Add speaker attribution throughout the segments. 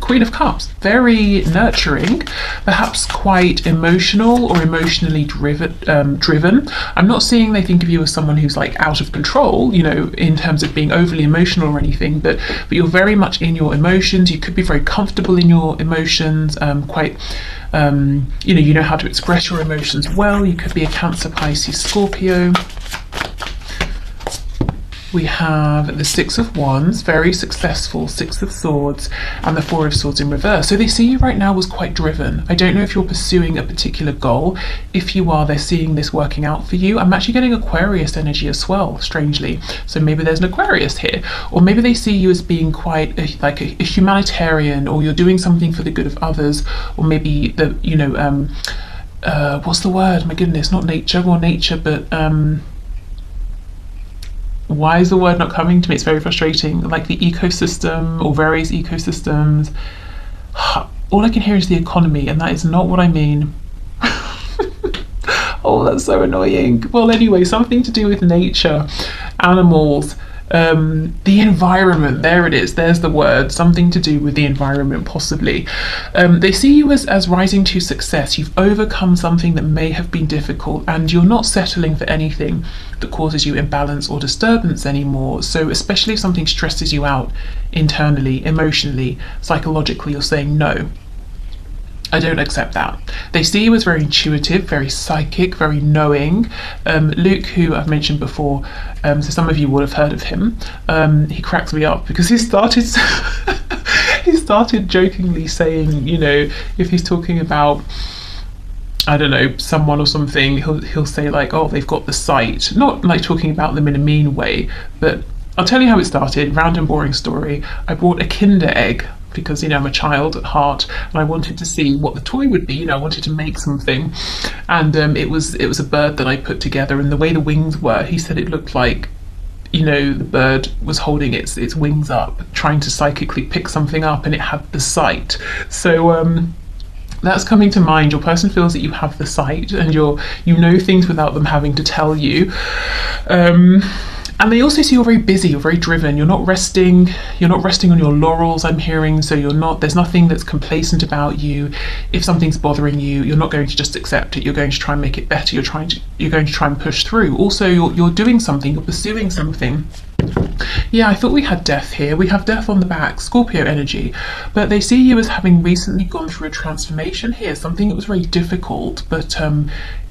Speaker 1: Queen of Cups, very nurturing, perhaps quite emotional or emotionally driven. I'm not seeing they think of you as someone who's like out of control, you know, in terms of being overly emotional or anything, but you're very much in your emotions. You could be very comfortable in your emotions, quite you know how to express your emotions well. You could be a Cancer, Pisces, Scorpio. We have the Six of Wands, very successful, Six of Swords, and the Four of Swords in reverse. So they see you right now as quite driven. I don't know if you're pursuing a particular goal. If you are, they're seeing this working out for you. I'm actually getting Aquarius energy as well, strangely. So maybe there's an Aquarius here. Or maybe they see you as being quite like a humanitarian, or you're doing something for the good of others, or maybe what's the word? My goodness, not nature, or nature, but why is the word not coming to me? It's very frustrating. Like the ecosystem or various ecosystems. All I can hear is the economy, and that is not what I mean. Oh, that's so annoying. Well, anyway, something to do with nature, animals, the environment. There it is, there's the word, something to do with the environment, possibly. They see you as rising to success. You've overcome something that may have been difficult, and you're not settling for anything that causes you imbalance or disturbance anymore. So especially if something stresses you out internally, emotionally, psychologically, you're saying no, I don't accept that. They see you as very intuitive, very psychic, very knowing. Luke, who I've mentioned before, so some of you would have heard of him, he cracks me up because he started he started jokingly saying, you know, if he's talking about, I don't know, someone or something, he'll say like, oh, they've got the sight. Not like talking about them in a mean way, but I'll tell you how it started. Round and boring story. I bought a Kinder egg because, you know, I'm a child at heart, and I wanted to see what the toy would be. You know, I wanted to make something, and it was a bird that I put together, and the way the wings were, he said it looked like, you know, the bird was holding its wings up, trying to psychically pick something up, and it had the sight. So that's coming to mind. Your person feels that you have the sight, and you know things without them having to tell you. And they also see you're very busy, you're very driven, you're not resting on your laurels, I'm hearing. So there's nothing that's complacent about you. If something's bothering you, you're not going to just accept it, you're going to try and make it better, you're going to try and push through. Also, you're doing something, you're pursuing something. Yeah, I thought we had Death here. We have Death on the back, Scorpio energy, but they see you as having recently gone through a transformation here, something that was very difficult, but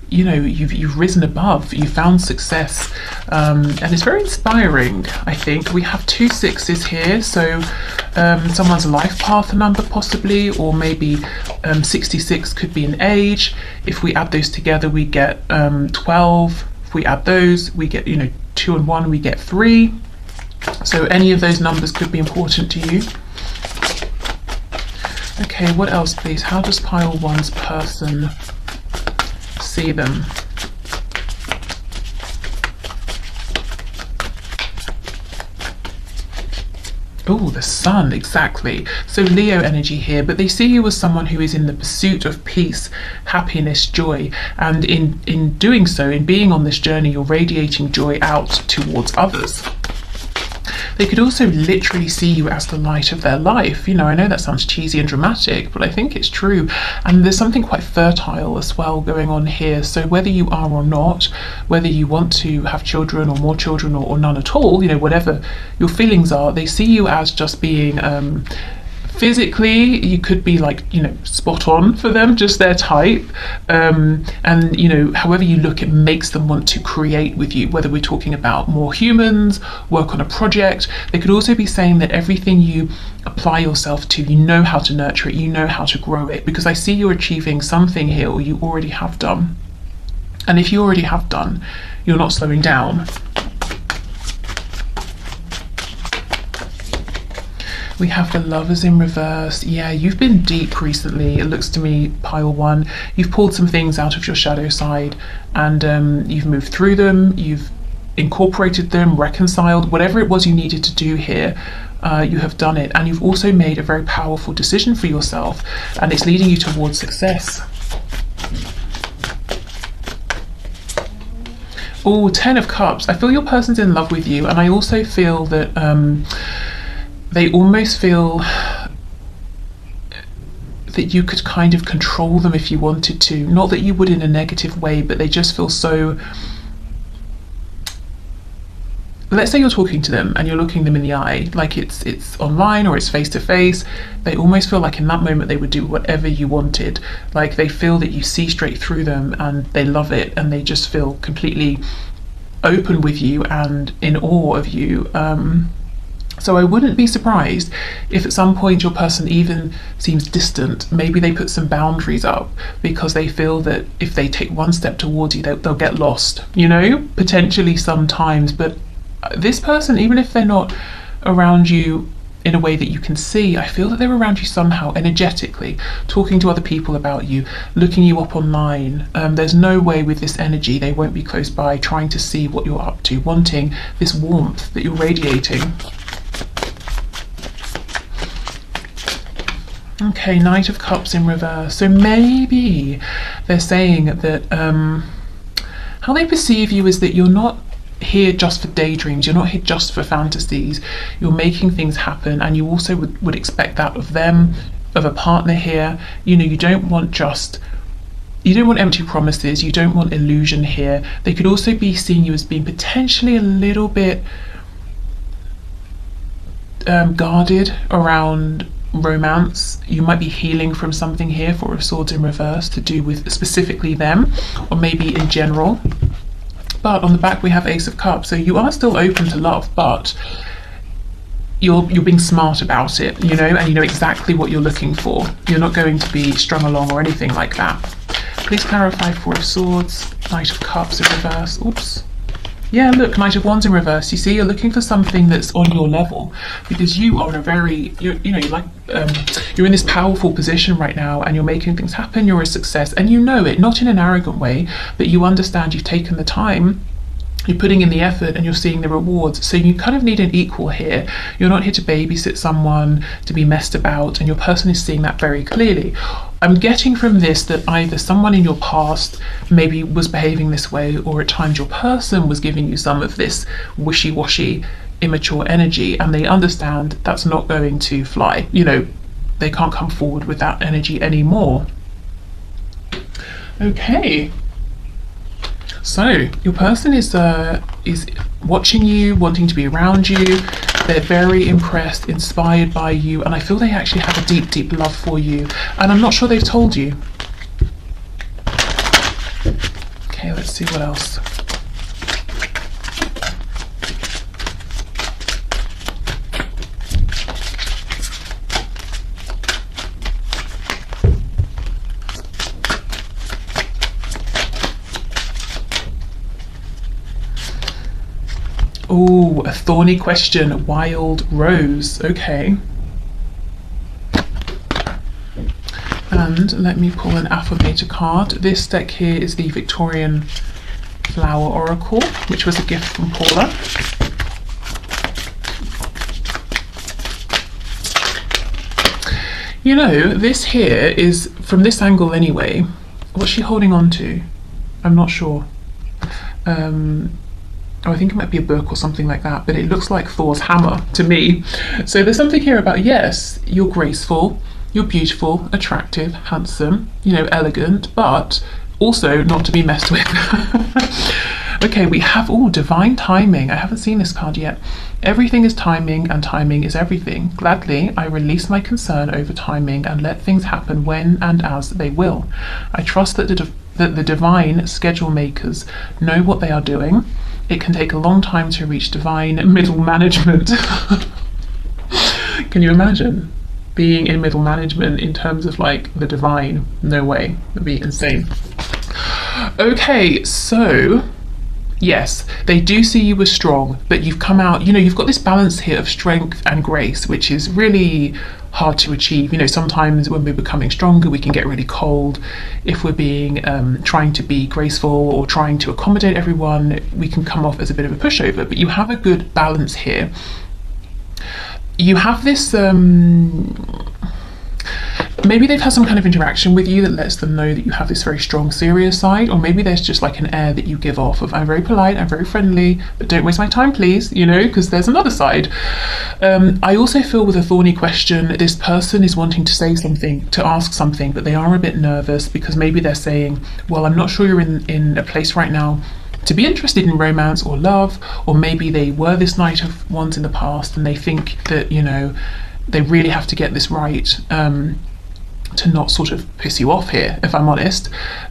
Speaker 1: you know, you've risen above, you found success, and it's very inspiring. I think we have 2 6s here, so someone's life path number possibly, or maybe 66 could be an age. If we add those together, we get 12. If we add those, we get, you know, 2 and 1, we get 3. So any of those numbers could be important to you. Okay, what else, please? How does pile 1's person see them? Oh, the sun, exactly. So Leo energy here, but they see you as someone who is in the pursuit of peace, happiness, joy, and in doing so, in being on this journey, you're radiating joy out towards others. They could also literally see you as the light of their life. You know, I know that sounds cheesy and dramatic, but I think it's true. And there's something quite fertile as well going on here. So whether you are or not, whether you want to have children or more children or none at all, you know, whatever your feelings are, they see you as just being physically, you could be like, you know, spot on for them, just their type, and you know, however you look, it makes them want to create with you, whether we're talking about more humans, work on a project. They could also be saying that everything you apply yourself to, you know how to nurture it, you know how to grow it, because I see you're achieving something here, or you already have done. And if you already have done, you're not slowing down. We have the Lovers in reverse. Yeah, you've been deep recently, it looks to me, pile 1. You've pulled some things out of your shadow side, and you've moved through them, you've incorporated them, reconciled, whatever it was you needed to do here, you have done it. And you've also made a very powerful decision for yourself, and it's leading you towards success. Oh, 10 of Cups. I feel your person's in love with you, and I also feel that they almost feel that you could kind of control them if you wanted to. Not that you would in a negative way, but they just feel so... Let's say you're talking to them and you're looking them in the eye, like it's online or it's face to face. They almost feel like in that moment they would do whatever you wanted. Like they feel that you see straight through them and they love it, and they just feel completely open with you and in awe of you. So I wouldn't be surprised if at some point your person even seems distant. Maybe they put some boundaries up because they feel that if they take one step towards you, they'll get lost, you know, potentially sometimes. But this person, even if they're not around you in a way that you can see, I feel that they're around you somehow energetically, talking to other people about you, looking you up online. There's no way with this energy they won't be close by, trying to see what you're up to, wanting this warmth that you're radiating. Okay, Knight of Cups in reverse. So maybe they're saying that how they perceive you is that you're not here just for daydreams, you're not here just for fantasies, you're making things happen, and you also would expect that of them, of a partner here. You know, you don't want empty promises, you don't want illusion here. They could also be seeing you as being potentially a little bit guarded around romance. You might be healing from something here, Four of Swords in reverse, to do with specifically them, or maybe in general. But on the back we have Ace of Cups, so you are still open to love, but you're being smart about it, you know, and you know exactly what you're looking for. You're not going to be strung along or anything like that. Please clarify Four of Swords, Knight of Cups in reverse. Oops. Yeah, look, Knight of Wands in reverse. You see, you're looking for something that's on your level, because you are in a very, you're in this powerful position right now, and you're making things happen. You're a success, and you know it, not in an arrogant way, but you understand you've taken the time, you're putting in the effort, and you're seeing the rewards. So you kind of need an equal here. You're not here to babysit someone, to be messed about, and your person is seeing that very clearly. I'm getting from this that either someone in your past maybe was behaving this way, or at times your person was giving you some of this wishy-washy, immature energy, and they understand that's not going to fly. You know, they can't come forward with that energy anymore. Okay. So your person is watching you, wanting to be around you. They're very impressed, inspired by you, and I feel they actually have a deep, deep love for you. And I'm not sure they've told you. Okay, let's see what else. Oh, a thorny question, Wild Rose. Okay. And let me pull an affirmator card. This deck here is the Victorian Flower Oracle, which was a gift from Paula. You know, this here is, from this angle anyway, what's she holding on to? I'm not sure. Oh, I think it might be a book or something like that, but it looks like Thor's hammer to me. So there's something here about, yes, you're graceful, you're beautiful, attractive, handsome, you know, elegant, but also not to be messed with. Okay, we have, divine timing. I haven't seen this card yet. Everything is timing, and timing is everything. Gladly, I release my concern over timing and let things happen when and as they will. I trust that the divine schedule makers know what they are doing. It can take a long time to reach divine middle management. Can you imagine being in middle management in terms of like the divine? No way, that'd be insane. Okay, so yes, they do see you as strong, but you've come out, you know, you've got this balance here of strength and grace, which is really hard to achieve. You know, sometimes when we're becoming stronger, we can get really cold. If we're being trying to be graceful or trying to accommodate everyone, we can come off as a bit of a pushover, but you have a good balance here. You have this maybe they've had some kind of interaction with you that lets them know that you have this very strong serious side, or maybe there's just like an air that you give off of, I'm very polite, I'm very friendly, but don't waste my time please, you know, because there's another side. I also feel with a thorny question, this person is wanting to say something, to ask something, but they are a bit nervous because maybe they're saying, well, I'm not sure you're in a place right now to be interested in romance or love, or maybe they were this Knight of Wands in the past and they think that, you know, they really have to get this right, to not sort of piss you off here, if I'm honest.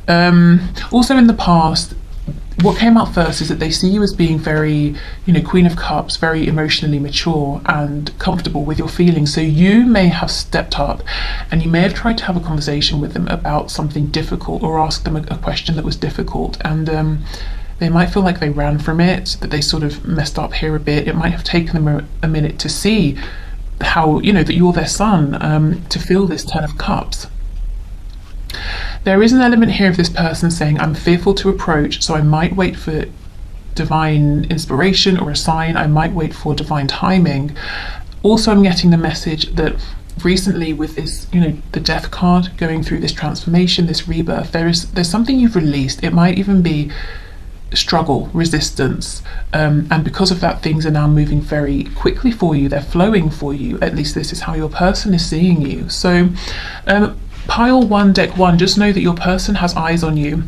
Speaker 1: Also in the past, what came out first is that they see you as being very, you know, Queen of Cups, very emotionally mature and comfortable with your feelings. So you may have stepped up and you may have tried to have a conversation with them about something difficult, or ask them a question that was difficult, and they might feel like they ran from it, that they sort of messed up here a bit. It might have taken them a minute to see how, you know, that you're their son, to feel this Ten of Cups. There is an element here of this person saying, I'm fearful to approach, so I might wait for divine inspiration or a sign, I might wait for divine timing. Also, I'm getting the message that recently with this, you know, the Death card, going through this transformation, this rebirth, there's something you've released. It might even be struggle, resistance, and because of that, things are now moving very quickly for you, they're flowing for you. At least this is how your person is seeing you. So pile 1, deck 1, just know that your person has eyes on you,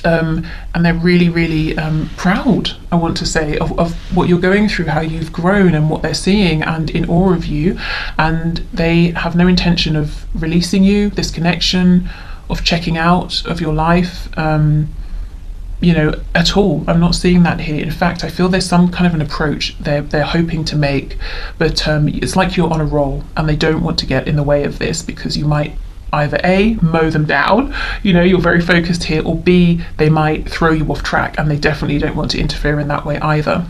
Speaker 1: and they're really, really proud, I want to say, of what you're going through, how you've grown and what they're seeing, and in awe of you, and they have no intention of releasing you, this connection, of checking out of your life, you know, at all. I'm not seeing that here. In fact, I feel there's some kind of an approach they're hoping to make, but it's like you're on a roll and they don't want to get in the way of this, because you might either A, mow them down, you know, you're very focused here, or B, they might throw you off track, and they definitely don't want to interfere in that way either.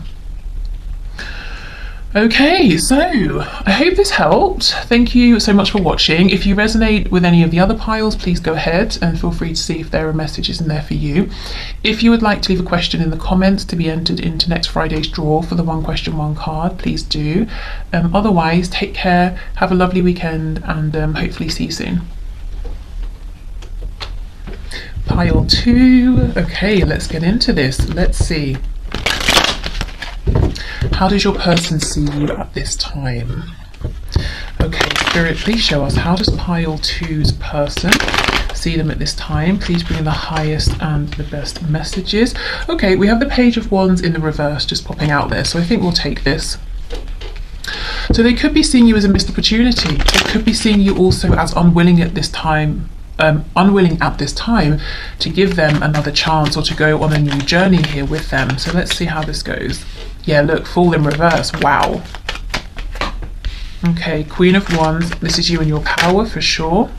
Speaker 1: Okay, so I hope this helped. Thank you so much for watching. If you resonate with any of the other piles, please go ahead and feel free to see if there are messages in there for you. If you would like to leave a question in the comments to be entered into next Friday's draw for the 1 question 1 card, please do. Otherwise, take care, have a lovely weekend, and hopefully see you soon. Pile 2. Okay, let's get into this. Let's see. How does your person see you at this time? Okay, Spirit, please show us, how does pile 2's person see them at this time? Please bring in the highest and the best messages. Okay, we have the Page of Wands in the reverse just popping out there, so I think we'll take this. So they could be seeing you as a missed opportunity. They could be seeing you also as unwilling at this time, to give them another chance, or to go on a new journey here with them. So let's see how this goes. Yeah, look, Fool in reverse. Wow. Okay, Queen of Wands. This is you and your power for sure.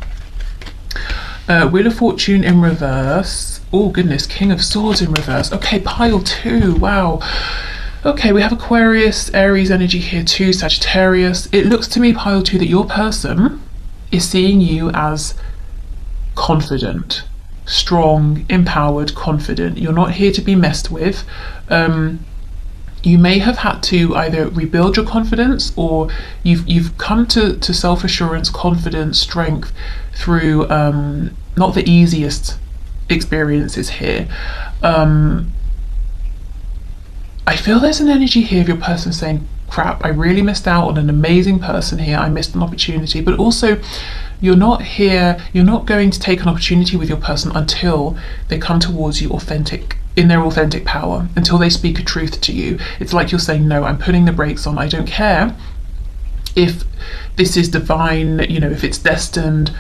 Speaker 1: Wheel of Fortune in reverse. Oh goodness, King of Swords in reverse. Okay, pile 2. Wow. Okay, we have Aquarius, Aries energy here too, Sagittarius. It looks to me, pile 2, that your person is seeing you as confident, strong, empowered, confident. You're not here to be messed with. You may have had to either rebuild your confidence, or you've come to self-assurance, confidence, strength through not the easiest experiences here. I feel there's an energy here of your person saying, crap, I really missed out on an amazing person here, I missed an opportunity. But also, you're not going to take an opportunity with your person until they come towards you in their authentic power, until they speak a truth to you. It's like you're saying, no, I'm putting the brakes on. I don't care if this is divine, you know, if it's destined.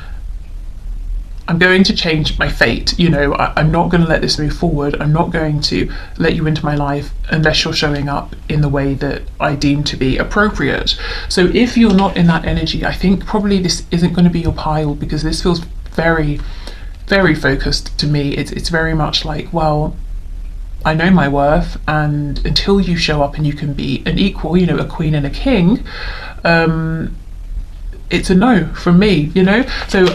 Speaker 1: I'm going to change my fate, you know, I'm not going to let this move forward. I'm not going to let you into my life unless you're showing up in the way that I deem to be appropriate. So if you're not in that energy, I think probably this isn't going to be your pile, because this feels very, very focused to me. It's very much like, well, I know my worth, and until you show up and you can be an equal, you know, a queen and a king, it's a no from me, you know. So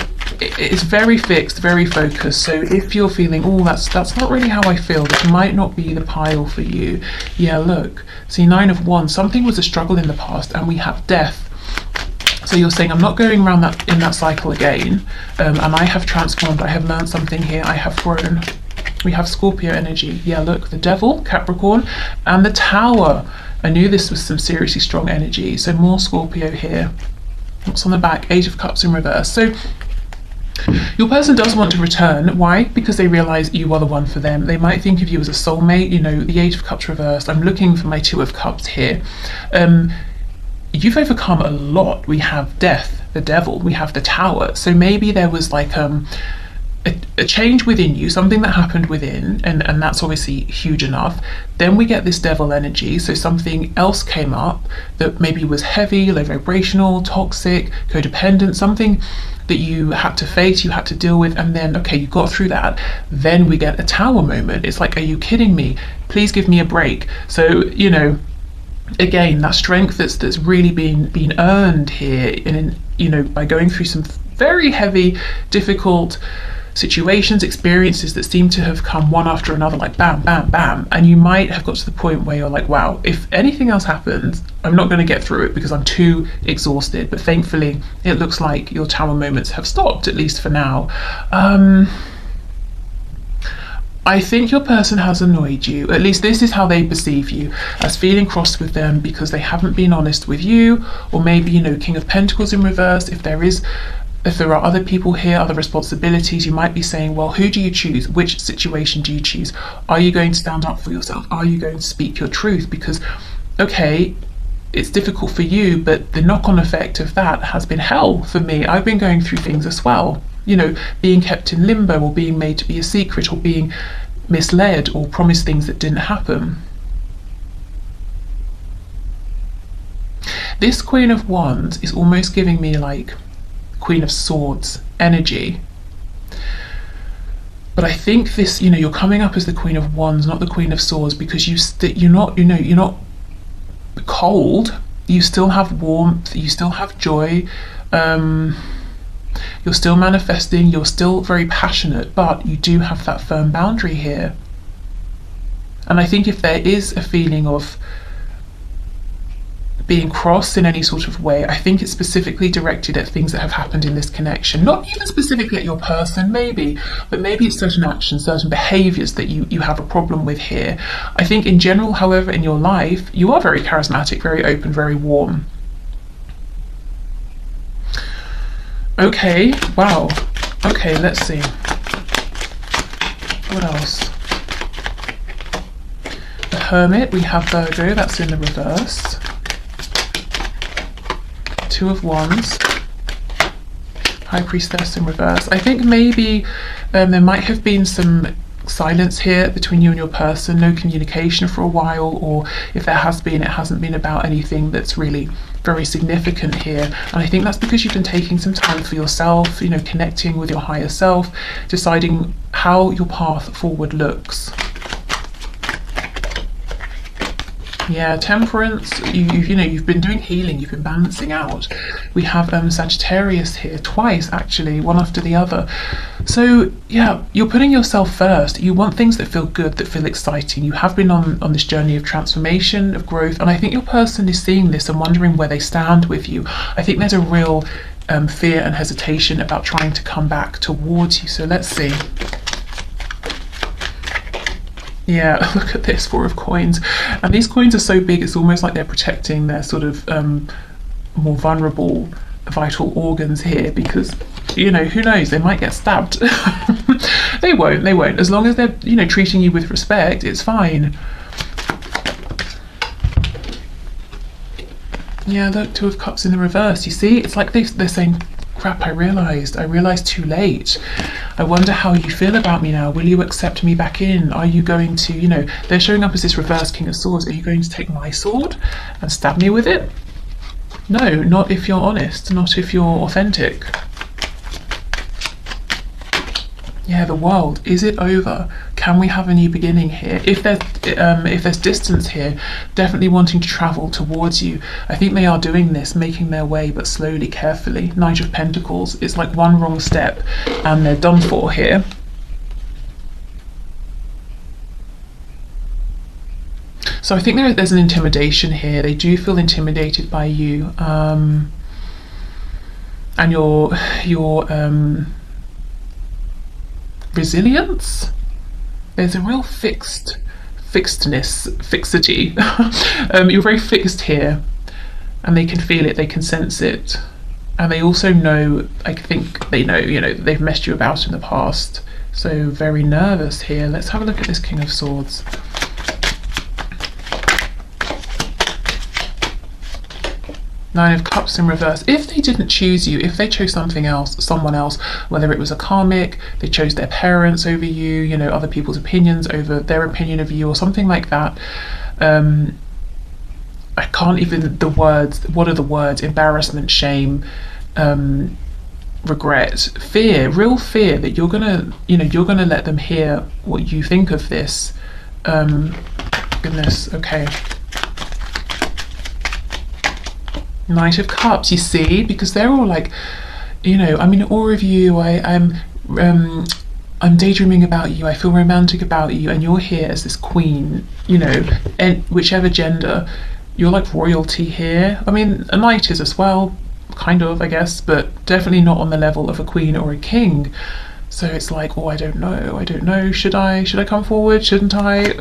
Speaker 1: it's very fixed, very focused. So if you're feeling, oh, that's not really how I feel, this might not be the pile for you. Yeah, look, see, 9 of Wands, something was a struggle in the past, and we have death. So you're saying, I'm not going around that in that cycle again, and I have transformed, I have learned something here, I have grown. We have Scorpio energy. Yeah, look, the Devil, Capricorn, and the Tower. I knew this was some seriously strong energy. So more Scorpio here. What's on the back? Age of Cups in reverse. So your person does want to return. Why? Because they realize you are the one for them. They might think of you as a soulmate. You know, the Age of Cups reversed. I'm looking for my Two of Cups here. You've overcome a lot. We have Death, the Devil, we have the Tower. So maybe there was like a change within you, something that happened within, and that's obviously huge enough. Then we get this Devil energy, so something else came up that maybe was heavy, low vibrational, toxic, codependent, something that you had to face, you had to deal with, and then, okay, you got through that. Then we get a Tower moment. It's like, are you kidding me? Please give me a break. So, you know, again, that strength that's really been earned here, in, you know, by going through some very heavy, difficult situations, experiences that seem to have come one after another, like bam, bam, bam. And you might have got to the point where you're like, wow, if anything else happens, I'm not going to get through it because I'm too exhausted. But thankfully, it looks like your Tower moments have stopped, at least for now. I think your person has annoyed you. At least this is how they perceive you, as feeling cross with them because they haven't been honest with you, or maybe, you know, King of Pentacles in reverse. If there are other people here, other responsibilities, you might be saying, well, who do you choose? Which situation do you choose? Are you going to stand up for yourself? Are you going to speak your truth? Because, okay, it's difficult for you, but the knock-on effect of that has been hell for me. I've been going through things as well. You know, being kept in limbo, or being made to be a secret, or being misled, or promised things that didn't happen. This Queen of Wands is almost giving me like Queen of Swords energy. But I think this, you know, you're coming up as the Queen of Wands, not the Queen of Swords, because you're not cold. You still have warmth. You still have joy. You're still manifesting, you're still very passionate, but you do have that firm boundary here. And I think if there is a feeling of being crossed in any sort of way, I think it's specifically directed at things that have happened in this connection. Not even specifically at your person, maybe, but maybe it's certain actions, certain behaviours that you have a problem with here. I think in general, however, in your life, you are very charismatic, very open, very warm. Okay, wow. Okay, let's see. What else? The Hermit, we have Virgo, that's in the reverse. Two of Wands. High Priestess in reverse. I think maybe there might have been some silence here between you and your person, no communication for a while, or if there has been, it hasn't been about anything that's really very significant here. And I think that's because you've been taking some time for yourself, you know, connecting with your higher self, deciding how your path forward looks. Yeah, Temperance, you've been doing healing, you've been balancing out. We have Sagittarius here, twice actually, one after the other. So yeah, you're putting yourself first. You want things that feel good, that feel exciting. You have been on this journey of transformation, of growth, and I think your person is seeing this and wondering where they stand with you. I think there's a real fear and hesitation about trying to come back towards you. So let's see. Yeah, look at this, 4 of coins. And these coins are so big, it's almost like they're protecting their sort of more vulnerable, vital organs here, because, you know, who knows, they might get stabbed. They won't. As long as they're, you know, treating you with respect, it's fine. Yeah, look, 2 of Cups in the reverse. You see, it's like they're saying, crap, I realised too late. I wonder how you feel about me now. Will you accept me back in? Are you going to, you know, they're showing up as this reverse King of Swords. Are you going to take my sword and stab me with it? No, not if you're honest, not if you're authentic. Yeah, the World. Is it over? Can we have a new beginning here? If there's distance here, definitely wanting to travel towards you. I think they are doing this, making their way, but slowly, carefully. Knight of Pentacles. It's like one wrong step and they're done for here. So I think there's an intimidation here. They do feel intimidated by you. and your resilience. There's a real fixity. You're very fixed here, and they can feel it, they can sense it, and they also know, I think they know, they've messed you about in the past. So very nervous here. Let's have a look at this King of Swords. Nine of Cups in reverse. If they didn't choose you, if they chose something else, someone else, whether it was a karmic, they chose their parents over you, other people's opinions over their opinion of you, or something like that. I can't even, the words, what are the words? Embarrassment, shame, regret, fear, real fear that you're gonna let them hear what you think of this. Goodness, okay. Knight of Cups, you see, because they're all like, I'm in awe of you, I'm daydreaming about you, I feel romantic about you, and you're here as this queen, and whichever gender, you're like royalty here. I mean, a knight is as well, kind of, I guess, but definitely not on the level of a queen or a king. So it's like, oh, I don't know, should I come forward, shouldn't I?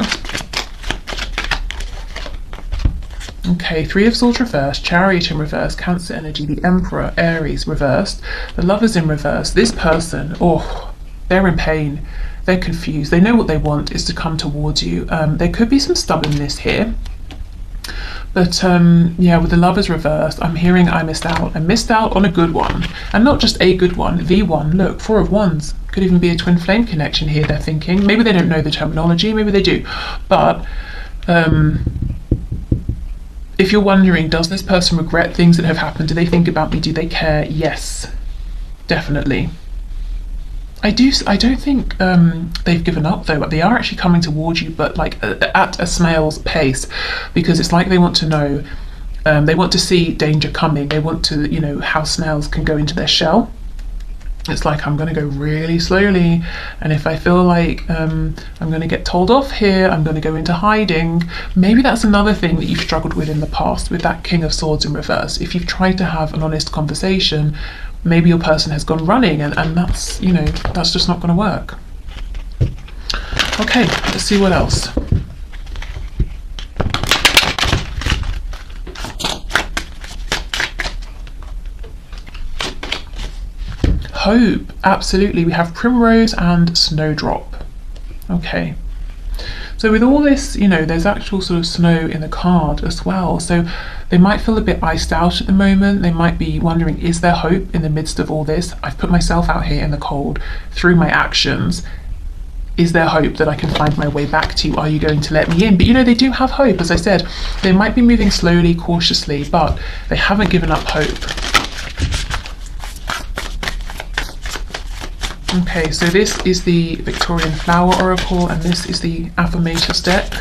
Speaker 1: Okay, Three of Swords reversed, Chariot in reverse, Cancer energy, the Emperor, Aries reversed, the Lovers in reverse. This person, they're in pain, they're confused, they know what they want is to come towards you. There could be some stubbornness here, but yeah, with the Lovers reversed, I'm hearing I missed out on a good one, and not just a good one, the one. Look, Four of Wands, could even be a twin flame connection here, they're thinking. Maybe they don't know the terminology, maybe they do, but if you're wondering, does this person regret things that have happened? Do they think about me? Do they care? Yes, definitely. I don't think they've given up though, but they are actually coming towards you, but like at a snail's pace, because it's like they want to know, they want to see danger coming. They want to, how snails can go into their shell. It's like, I'm going to go really slowly, and if I feel like I'm going to get told off here, I'm going to go into hiding. Maybe that's another thing that you've struggled with in the past with that King of Swords in reverse. If you've tried to have an honest conversation, maybe your person has gone running, and that's, that's just not going to work. Okay, let's see what else. Hope, absolutely. We have Primrose and Snowdrop. Okay, so with all this, there's actual sort of snow in the card as well, so they might feel a bit iced out at the moment. They might be wondering, is there hope in the midst of all this? I've put myself out here in the cold through my actions. Is there hope that I can find my way back to you? Are you going to let me in? But they do have hope. As I said, they might be moving slowly, cautiously, but they haven't given up hope. Okay, so this is the Victorian Flower Oracle, and this is the Affirmators deck.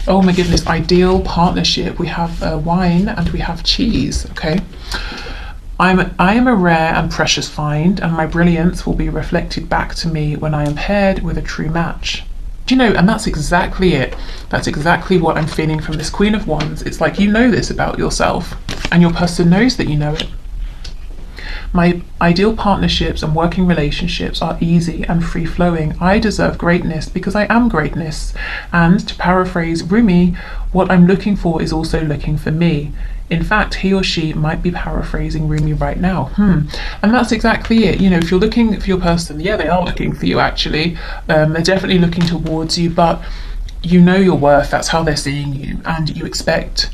Speaker 1: Oh my goodness, ideal partnership. We have wine and we have cheese, okay? I am a rare and precious find, and my brilliance will be reflected back to me when I am paired with a true match. Do you know, and that's exactly it. That's exactly what I'm feeling from this Queen of Wands. It's like, this about yourself, and your person knows that you know it. My ideal partnerships and working relationships are easy and free-flowing. I deserve greatness because I am greatness. And to paraphrase Rumi, what I'm looking for is also looking for me. In fact, he or she might be paraphrasing Rumi right now. And that's exactly it. If you're looking for your person, yeah, they are looking for you actually. They're definitely looking towards you, but you know your worth. That's how they're seeing you, and you expect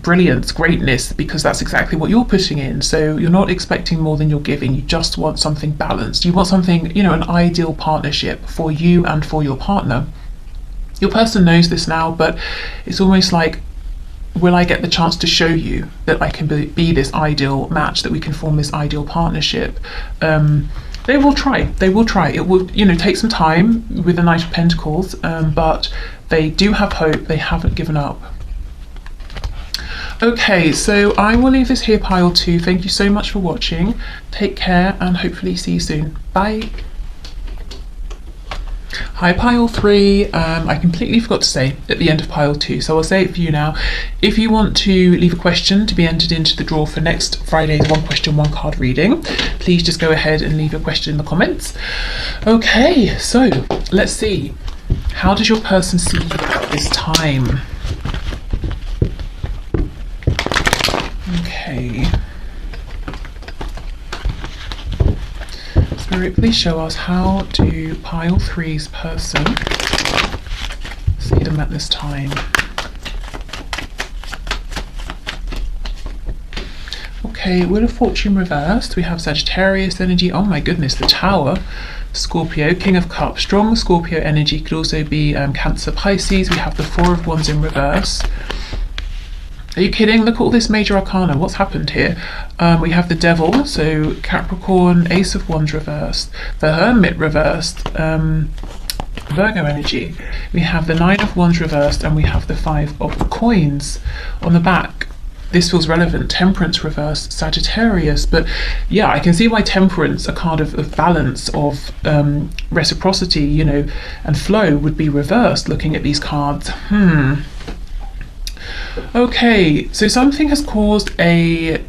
Speaker 1: brilliance, greatness, because that's exactly what you're putting in. So you're not expecting more than you're giving. You just want something balanced. You want something, an ideal partnership for you and for your partner. Your person knows this now, but it's almost like, will I get the chance to show you that I can be this ideal match, that we can form this ideal partnership? They will try. It will, take some time with the Knight of Pentacles, but they do have hope. They haven't given up. Okay, so I will leave this here, pile 2. Thank you so much for watching. Take care and hopefully see you soon. Bye. Hi pile 3, I completely forgot to say at the end of pile 2, so I'll say it for you now. If you want to leave a question to be entered into the draw for next Friday's one question, one card reading, please just go ahead and leave a question in the comments. Okay, so let's see. How does your person see you at this time? Okay. Spirit, please show us, how do pile 3's person see them at this time? Okay, Wheel of Fortune reversed. We have Sagittarius energy. Oh my goodness, the Tower. Scorpio, King of Cups. Strong Scorpio energy. Could also be Cancer, Pisces. We have the Four of Wands in reverse. Are you kidding? Look at all this major arcana. What's happened here? We have the Devil, so Capricorn, Ace of Wands reversed, the Hermit reversed, Virgo energy. We have the Nine of Wands reversed, and we have the Five of Coins on the back. This feels relevant. Temperance reversed, Sagittarius. But yeah, I can see why Temperance, a card of balance, of reciprocity, you know, and flow, would be reversed looking at these cards. Okay, so something has caused a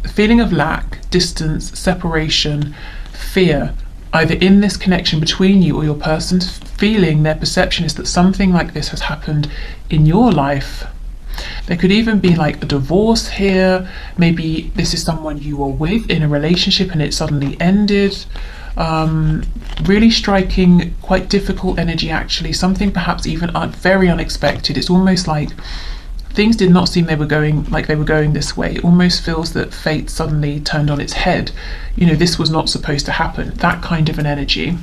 Speaker 1: feeling of lack, distance, separation, fear, either in this connection between you or your person's feeling. Their perception is that something like this has happened in your life. There could even be like a divorce here. Maybe this is someone you were with in a relationship and it suddenly ended. Really striking, quite difficult energy actually. Something perhaps even very unexpected. It's almost like things did not seem they were going this way. It almost feels that fate suddenly turned on its head. You know, this was not supposed to happen. That kind of an energy.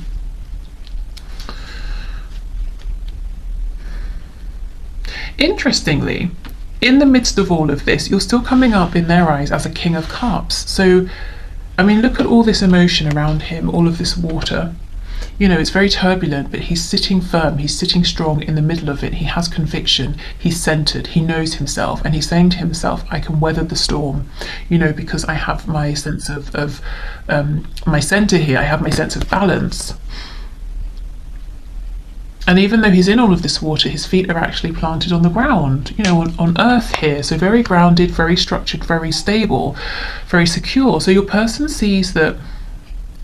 Speaker 1: Interestingly, in the midst of all of this, you're still coming up in their eyes as a King of Cups. So, I mean, look at all this emotion around him, all of this water. You know, it's very turbulent, but he's sitting firm, he's sitting strong in the middle of it. He has conviction, he's centered, he knows himself, and he's saying to himself, I can weather the storm, you know, because I have my sense of my center here, I have my sense of balance. And even though he's in all of this water, his feet are actually planted on the ground, you know, on earth here. So very grounded, very structured, very stable, very secure. So your person sees that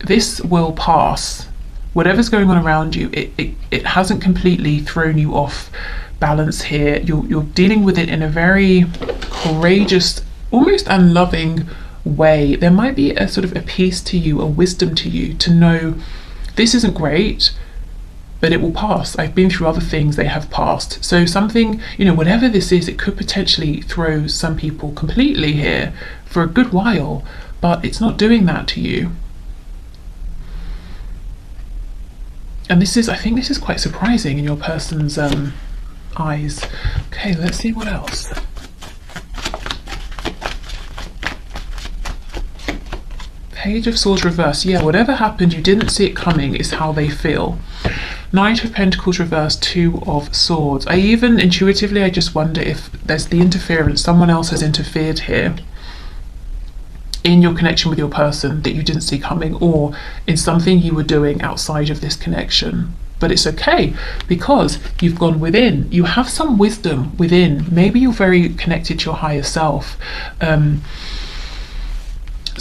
Speaker 1: this will pass. Whatever's going on around you, it hasn't completely thrown you off balance here. You're dealing with it in a very courageous, almost unloving way. There might be a sort of a peace to you, a wisdom to you, to know this isn't great, but it will pass. I've been through other things, they have passed. So something, you know, whatever this is, it could potentially throw some people completely here for a good while, but it's not doing that to you. And this is, I think this is quite surprising in your person's eyes. Okay, let's see what else. Page of Swords reversed. Yeah, whatever happened, you didn't see it coming, is how they feel. Knight of Pentacles reversed, Two of Swords. I even intuitively, I just wonder if there's the interference, someone else has interfered here in your connection with your person that you didn't see coming, or in something you were doing outside of this connection. But it's okay, because you've gone within. You have some wisdom within. Maybe you're very connected to your higher self. So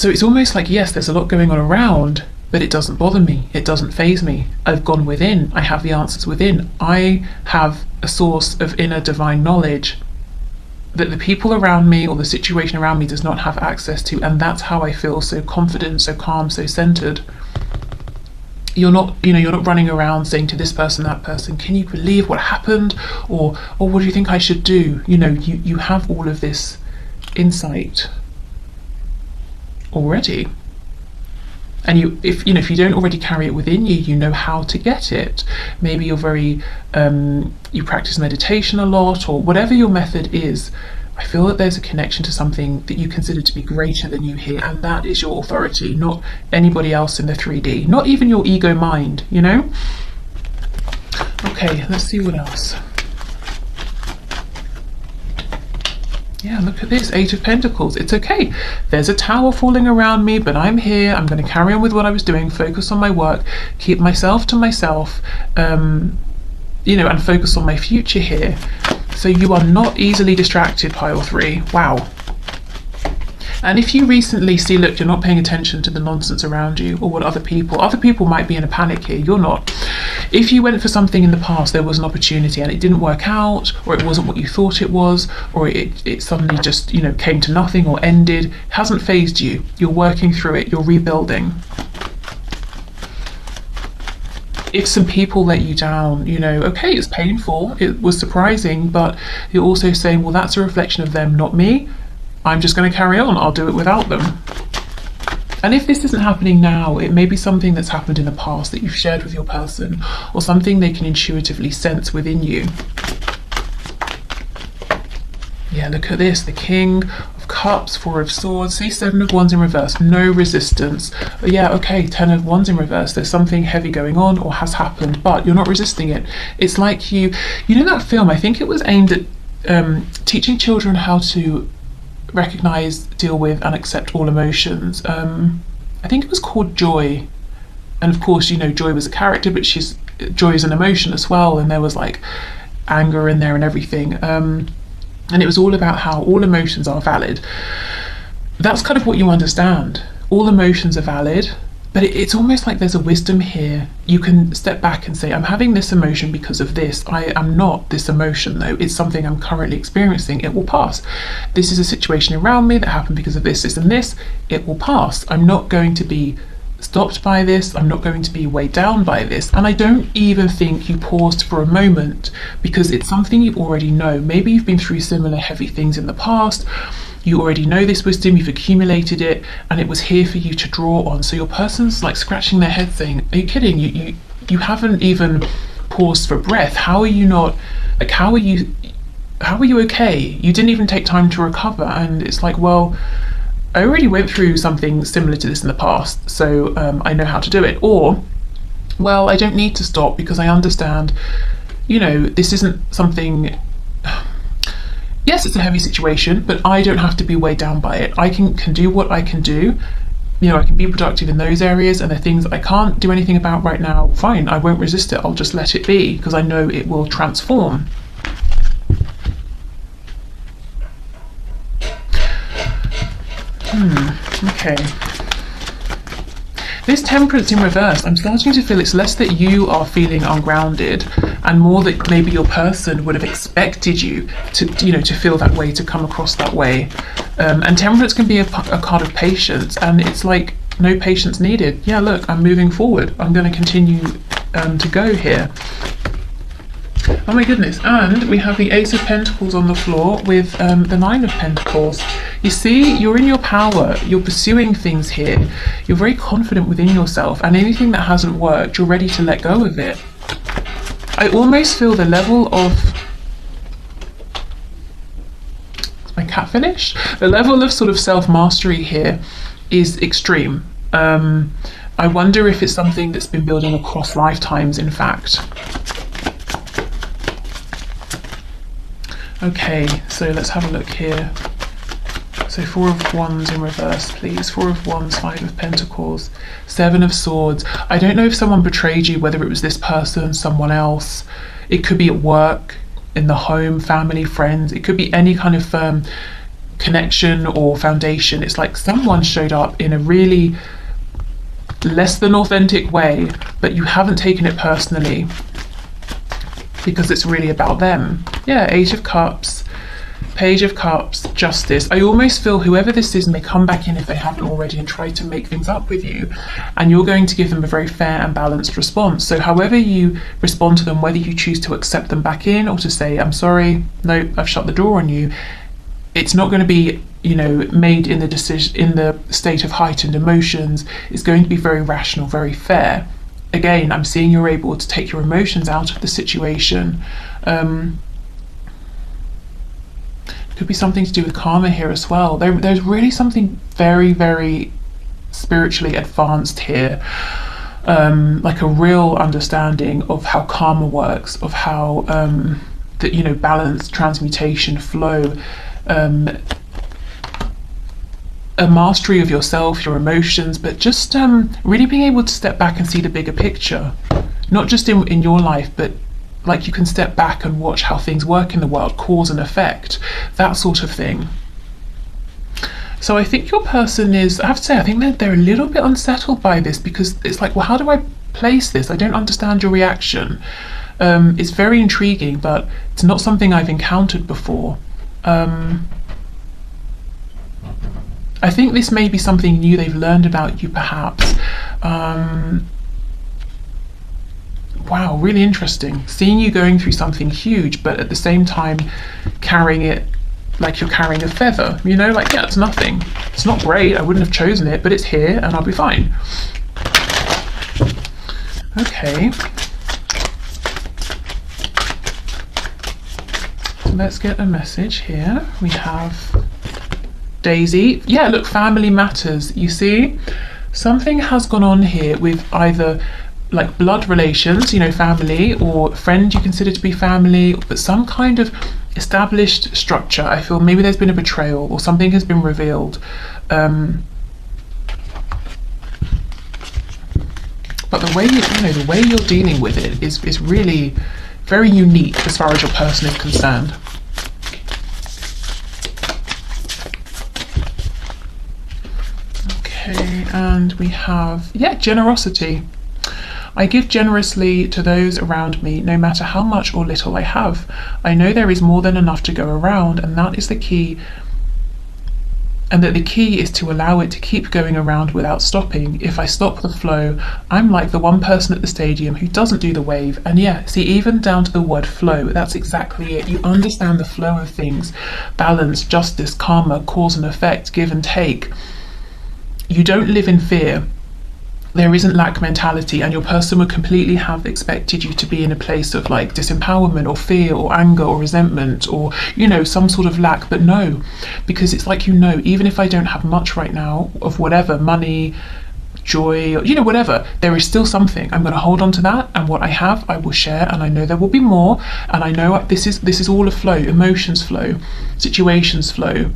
Speaker 1: it's almost like, yes, there's a lot going on around, but it doesn't bother me. It doesn't faze me. I've gone within. I have the answers within. I have a source of inner divine knowledge that the people around me or the situation around me does not have access to, and that's how I feel so confident, so calm, so centered. You're not, you know, you're not running around saying to this person, that person, can you believe what happened, or what do you think I should do? You know, you have all of this insight already, and if you don't already carry it within you, you know how to get it. Maybe you're very you practice meditation a lot, or whatever your method is. I feel that there's a connection to something that you consider to be greater than you here, and that is your authority, not anybody else in the 3D, not even your ego mind, you know. Okay, let's see what else. Yeah, look at this, Eight of Pentacles. It's okay. There's a tower falling around me, but I'm here. I'm going to carry on with what I was doing, focus on my work, keep myself to myself, and focus on my future here. So you are not easily distracted, pile 3. Wow. And if you recently see, look, you're not paying attention to the nonsense around you or what other people might be in a panic here, you're not. If you went for something in the past, there was an opportunity and it didn't work out, or it wasn't what you thought it was, or it suddenly just, came to nothing or ended, hasn't phased you. You're working through it, you're rebuilding. If some people let you down, okay, it's painful, it was surprising, but you're also saying, well, that's a reflection of them, not me. I'm just going to carry on. I'll do it without them. And if this isn't happening now, it may be something that's happened in the past that you've shared with your person, or something they can intuitively sense within you. Yeah, look at this, the King of Cups, Four of Swords, see, Seven of Wands in reverse, no resistance. Yeah, okay, Ten of Wands in reverse, there's something heavy going on or has happened, but you're not resisting it. It's like you know that film, I think it was aimed at teaching children how to recognize, deal with and accept all emotions. I think it was called Joy, and of course Joy was a character, but Joy is an emotion as well, and there was like anger in there and everything, and it was all about how all emotions are valid. That's kind of what you understand. All emotions are valid, but it's almost like there's a wisdom here. You can step back and say, I'm having this emotion because of this. I am not this emotion though. It's something I'm currently experiencing. It will pass. This is a situation around me that happened because of this, this and this. It will pass. I'm not going to be stopped by this. I'm not going to be weighed down by this. And I don't even think you paused for a moment, because it's something you already know. Maybe you've been through similar heavy things in the past. You already know this wisdom, you've accumulated it, and it was here for you to draw on. So your person's like scratching their head saying, are you kidding? You haven't even paused for breath. How are you not, like, how are you okay? You didn't even take time to recover. And it's like, well, I already went through something similar to this in the past, so I know how to do it. Or, well, I don't need to stop because I understand, this isn't something, yes, it's a heavy situation, but I don't have to be weighed down by it. I can do what I can do. I can be productive in those areas, and the things that I can't do anything about right now, fine, I won't resist it. I'll just let it be because I know it will transform. Okay. This Temperance in reverse, I'm starting to feel it's less that you are feeling ungrounded and more that maybe your person would have expected you to feel that way, to come across that way. And Temperance can be a card of patience, and it's like, no patience needed. Yeah, look, I'm moving forward. I'm going to continue to go here. Oh my goodness, and we have the Ace of Pentacles on the floor with the Nine of Pentacles. You see, you're in your power, you're pursuing things here, you're very confident within yourself, and anything that hasn't worked, you're ready to let go of it. I almost feel the level of... Is my cat finished? The level of sort of self-mastery here is extreme. I wonder if it's something that's been building across lifetimes, in fact. Okay, so let's have a look here. So Four of Wands in reverse, please. Four of Wands, Five of Pentacles, Seven of Swords. I don't know if someone betrayed you, whether it was this person, someone else. It could be at work, in the home, family, friends. It could be any kind of connection or foundation. It's like someone showed up in a really less than authentic way, but you haven't taken it personally because it's really about them. Yeah, Eight of Cups, Page of Cups, Justice. I almost feel whoever this is may come back in if they haven't already and try to make things up with you, and you're going to give them a very fair and balanced response. So however you respond to them, whether you choose to accept them back in or to say, I'm sorry, no, I've shut the door on you, it's not going to be, made in the state of heightened emotions. It's going to be very rational, very fair. Again, I'm seeing you're able to take your emotions out of the situation. Could be something to do with karma here as well. There's really something very, very spiritually advanced here. Like a real understanding of how karma works, of how balance, transmutation, flow. a mastery of yourself, your emotions, but just really being able to step back and see the bigger picture, not just in your life, but like you can step back and watch how things work in the world, cause and effect, that sort of thing. So I think your person is, I have to say, I think they're a little bit unsettled by this, because it's like, well, how do I place this? I don't understand your reaction. It's very intriguing, but it's not something I've encountered before. I think this may be something new they've learned about you, perhaps. Wow, really interesting. Seeing you going through something huge, but at the same time carrying it like you're carrying a feather, you know, like, yeah, it's nothing. It's not great, I wouldn't have chosen it, but it's here and I'll be fine. Okay. So let's get a message here. We have Daisy. Yeah, look, family matters. You see, something has gone on here with either like blood relations, you know, family, or friend you consider to be family, but some kind of established structure. I feel maybe there's been a betrayal or something has been revealed. But the way the way you're dealing with it is really very unique as far as your person is concerned. Okay, and we have, yeah, generosity. I give generously to those around me, no matter how much or little I have. I know there is more than enough to go around, and that is the key. And that the key is to allow it to keep going around without stopping. If I stop the flow, I'm like the one person at the stadium who doesn't do the wave. And yeah, see, even down to the word flow, that's exactly it. You understand the flow of things, balance, justice, karma, cause and effect, give and take. You don't live in fear. There isn't lack mentality, and your person would completely have expected you to be in a place of like disempowerment or fear or anger or resentment or, you know, some sort of lack. But no, because it's like, you know, even if I don't have much right now of whatever, money, joy, or, you know, whatever, there is still something. I'm going to hold on to that, and what I have I will share, and I know there will be more, and I know this is all a flow. Emotions flow, situations flow.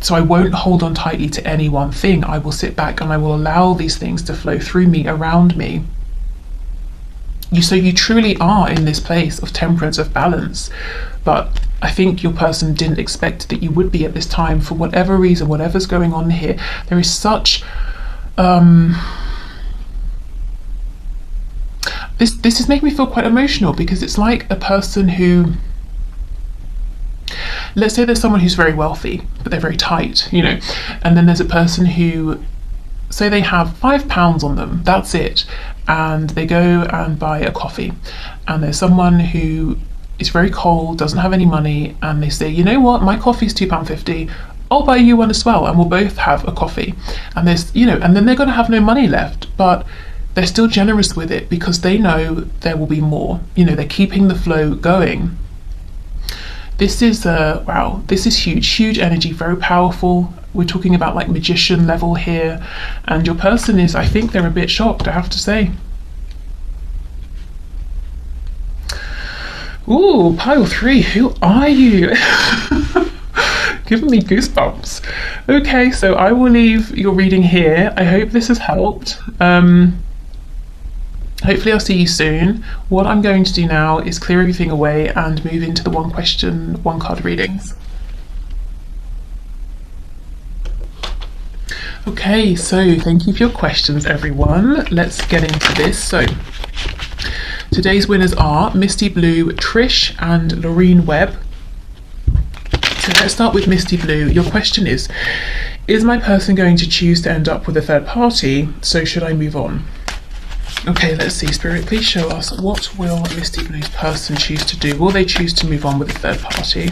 Speaker 1: So I won't hold on tightly to any one thing. I will sit back and I will allow these things to flow through me, around me. So you truly are in this place of temperance, of balance. But I think your person didn't expect that you would be at this time for whatever reason, whatever's going on here. There is such this is making me feel quite emotional, because it's like a person who, let's say there's someone who's very wealthy, but they're very tight, you know, and then there's a person who, say they have £5 on them, that's it, and they go and buy a coffee, and there's someone who is very cold, doesn't have any money, and they say, you know what, my coffee's £2.50, I'll buy you one as well, and we'll both have a coffee. And there's, you know, and then they're going to have no money left, but they're still generous with it because they know there will be more, you know, they're keeping the flow going. This is wow, this is huge energy, very powerful. We're talking about like magician level here, and your person is, I think they're a bit shocked, I have to say. Ooh, pile 3, who are you? Giving me goosebumps. Okay, so I will leave your reading here. I hope this has helped. Hopefully I'll see you soon. What I'm going to do now is clear everything away and move into the one question, one card readings. Okay, so thank you for your questions, everyone. Let's get into this. So today's winners are Misty Blue, Trish and Lorraine Webb. So let's start with Misty Blue. Your question is my person going to choose to end up with a third party? So should I move on? Okay, let's see. Spirit, please show us, what will Misty Blue's person choose to do? Will they choose to move on with a third party?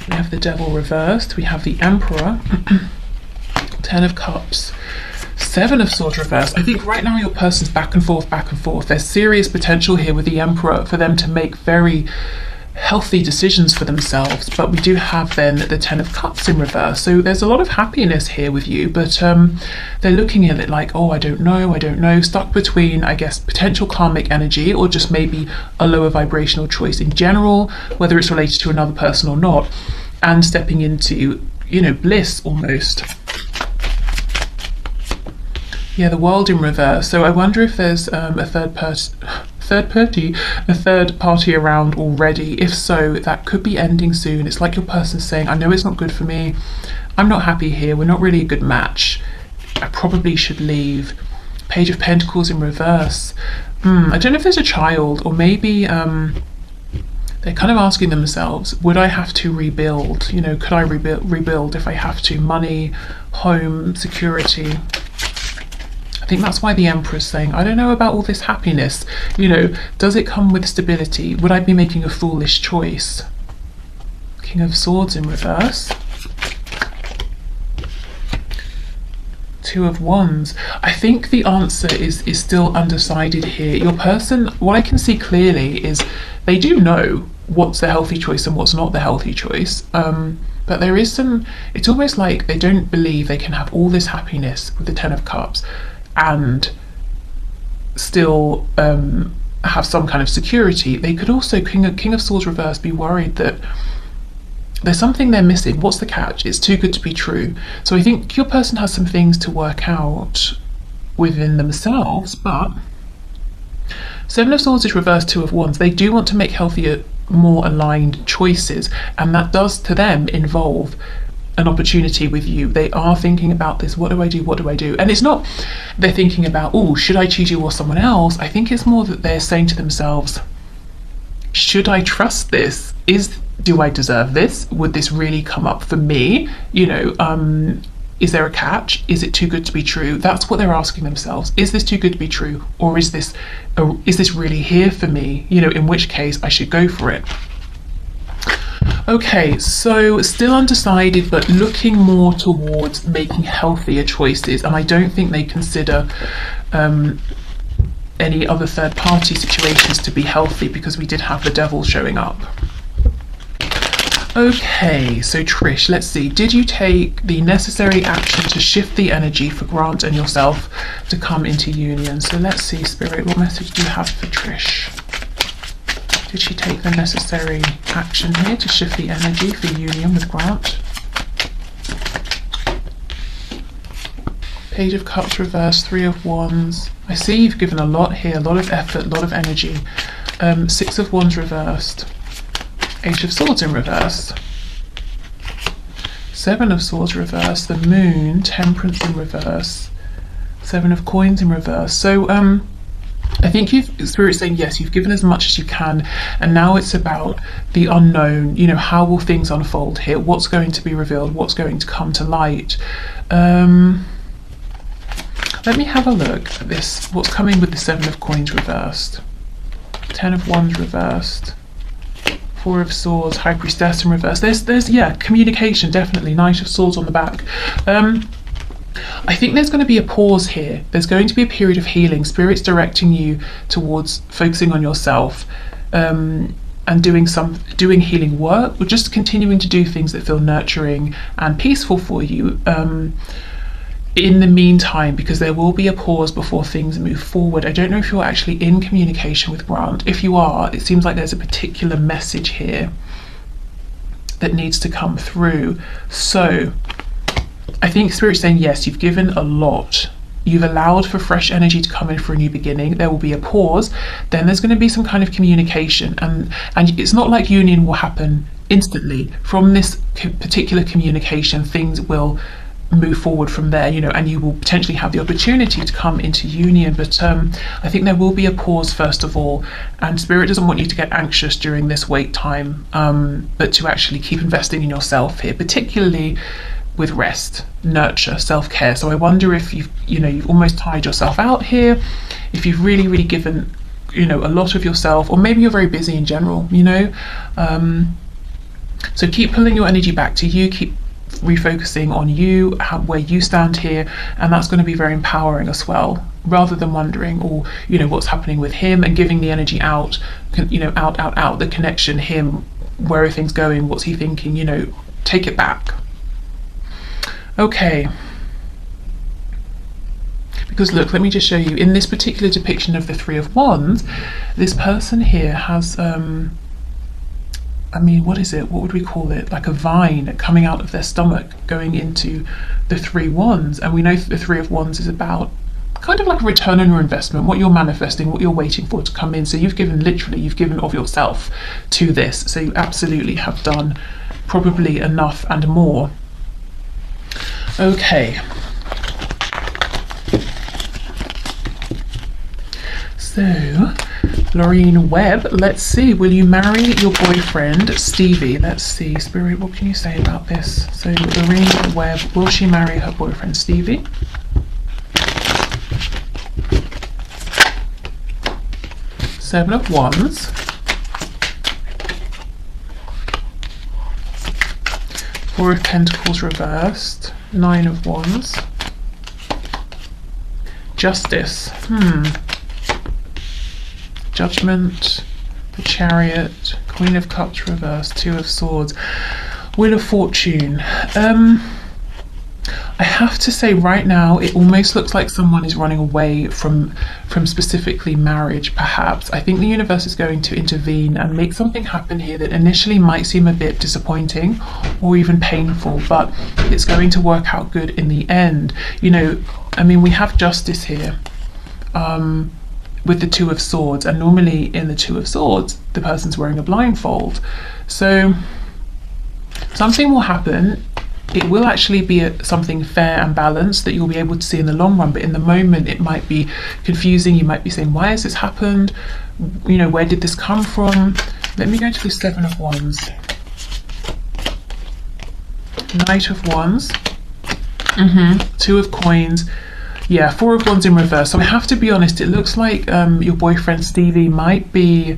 Speaker 1: We have the Devil reversed. We have the Emperor. 10 of Cups. 7 of Swords reversed. I think right now your person's back and forth. There's serious potential here with the Emperor for them to make very healthy decisions for themselves. But we do have then the Ten of Cups in reverse, so there's a lot of happiness here with you, but they're looking at it like, oh, I don't know, stuck between, I guess, potential karmic energy or just maybe a lower vibrational choice in general, whether it's related to another person or not, and stepping into, you know, bliss almost. Yeah, the World in reverse. So I wonder if there's a third party around already. If so, that could be ending soon. It's like your person's saying, I know it's not good for me, I'm not happy here, we're not really a good match, I probably should leave. Page of Pentacles in reverse. I don't know if there's a child, or maybe they're kind of asking themselves, would I have to rebuild? You know, could I rebuild if I have to? Money, home, security. I think that's why the Emperor's saying, I don't know about all this happiness. You know, does it come with stability? Would I be making a foolish choice? King of Swords in reverse. Two of Wands. I think the answer is still undecided here. Your person, what I can see clearly is they do know what's the healthy choice and what's not the healthy choice. But there is some, it's almost like they don't believe they can have all this happiness with the Ten of Cups and still have some kind of security. They could also, King of Swords reverse, be worried that there's something they're missing. What's the catch? It's too good to be true. So I think your person has some things to work out within themselves, but Seven of Swords is reversed, Two of Wands. They do want to make healthier, more aligned choices, and that does to them involve an opportunity with you. They are thinking about this, what do I do? And it's not they're thinking about, oh, should I choose you or someone else? I think it's more that they're saying to themselves, should I trust this? Do I deserve this? Would this really come up for me? You know, is there a catch? Is it too good to be true? That's what they're asking themselves. Is this too good to be true? Or is this really here for me? You know, in which case I should go for it. Okay, so still undecided, but looking more towards making healthier choices. And I don't think they consider any other third party situations to be healthy, because we did have the Devil showing up. Okay, so Trish, let's see. Did you take the necessary action to shift the energy for Grant and yourself to come into union? So let's see, Spirit, what message do you have for Trish? Did she take the necessary action here to shift the energy for union with Grant? Page of Cups reversed, Three of Wands. I see you've given a lot here, a lot of effort, a lot of energy. Six of Wands reversed. Eight of Swords in reverse. Seven of Swords reversed. The Moon, Temperance in reverse. Seven of Coins in reverse. So I think Spirit's saying, yes, you've given as much as you can, and now it's about the unknown. You know, how will things unfold here? What's going to be revealed? What's going to come to light? Let me have a look at this. What's coming with the Seven of Coins reversed? Ten of Wands reversed. Four of Swords, High Priestess in reverse. There's yeah, communication, definitely. Knight of Swords on the back. I think there's going to be a pause here. There's going to be a period of healing. Spirit's directing you towards focusing on yourself, and doing healing work, or just continuing to do things that feel nurturing and peaceful for you. In the meantime, because there will be a pause before things move forward. I don't know if you're actually in communication with Grant. If you are, it seems like there's a particular message here that needs to come through. So I think Spirit's saying, yes, you've given a lot. You've allowed for fresh energy to come in for a new beginning. There will be a pause. Then there's going to be some kind of communication. And it's not like union will happen instantly. From this particular communication, things will move forward from there, you know, and you will potentially have the opportunity to come into union. But I think there will be a pause first of all, and Spirit doesn't want you to get anxious during this wait time, but to actually keep investing in yourself here, particularly with rest, nurture, self-care. So I wonder if you've almost tired yourself out here, if you've really given, you know, a lot of yourself, or maybe you're very busy in general, you know. So keep pulling your energy back to you, keep refocusing on you, where you stand here, and that's going to be very empowering as well, rather than wondering, or you know, what's happening with him, and giving the energy out, you know, out the connection, him, where are things going, what's he thinking, you know, take it back. Okay. Because look, let me just show you, in this particular depiction of the Three of Wands, this person here has, I mean, what is it? What would we call it? Like a vine coming out of their stomach, going into the Three Wands. And we know the Three of Wands is about kind of like a return on your investment, what you're manifesting, what you're waiting for to come in. So you've given, literally, you've given of yourself to this. So you absolutely have done probably enough and more. Okay. So, Lorraine Webb, let's see, will you marry your boyfriend, Stevie? Let's see, Spirit, what can you say about this? So, Lorraine Webb, will she marry her boyfriend, Stevie? Seven of Wands. Four of Pentacles reversed. Nine of Wands. Justice. Judgment, the Chariot, Queen of Cups reversed, Two of Swords, Wheel of Fortune. I have to say right now it almost looks like someone is running away from specifically marriage, perhaps. I think the universe is going to intervene and make something happen here that initially might seem a bit disappointing or even painful, but it's going to work out good in the end. You know, I mean, we have Justice here. With the Two of Swords, and normally in the Two of Swords the person's wearing a blindfold, so something will happen. It will actually be something fair and balanced that you'll be able to see in the long run, but in the moment it might be confusing. You might be saying, why has this happened, you know, where did this come from? Let me go to the Seven of Wands. Knight of Wands, Two of Coins. Yeah, Four of Wands in reverse. So I have to be honest, it looks like your boyfriend Stevie might be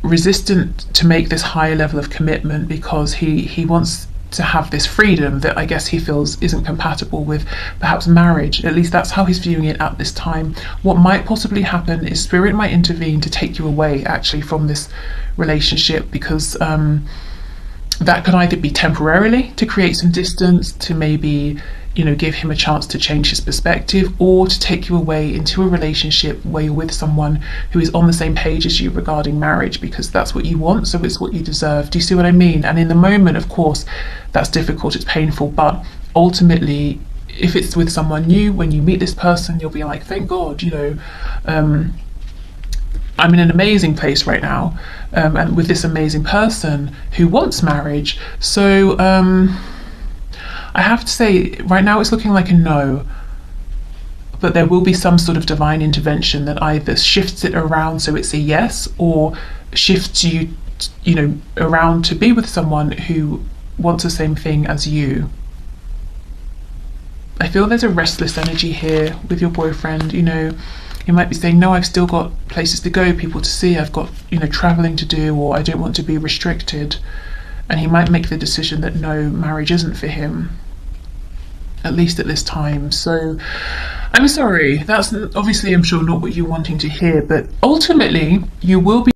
Speaker 1: resistant to make this higher level of commitment because he wants to have this freedom that I guess he feels isn't compatible with perhaps marriage. At least that's how he's viewing it at this time. What might possibly happen is Spirit might intervene to take you away actually from this relationship, because that could either be temporarily to create some distance, to maybe, you know, give him a chance to change his perspective, or to take you away into a relationship where you're with someone who is on the same page as you regarding marriage, because that's what you want, so it's what you deserve. Do you see what I mean? And in the moment, of course, that's difficult, it's painful, but ultimately, if it's with someone new, when you meet this person, you'll be like, thank God, you know, I'm in an amazing place right now, and with this amazing person who wants marriage. So I have to say, right now it's looking like a no, but there will be some sort of divine intervention that either shifts it around so it's a yes, or shifts you, you know, around to be with someone who wants the same thing as you. I feel there's a restless energy here with your boyfriend. You know, you might be saying, no, I've still got places to go, people to see, I've got, you know, traveling to do, or I don't want to be restricted. And he might make the decision that no, marriage isn't for him, at least at this time. So I'm sorry, that's obviously, I'm sure, not what you're wanting to hear, but ultimately you will be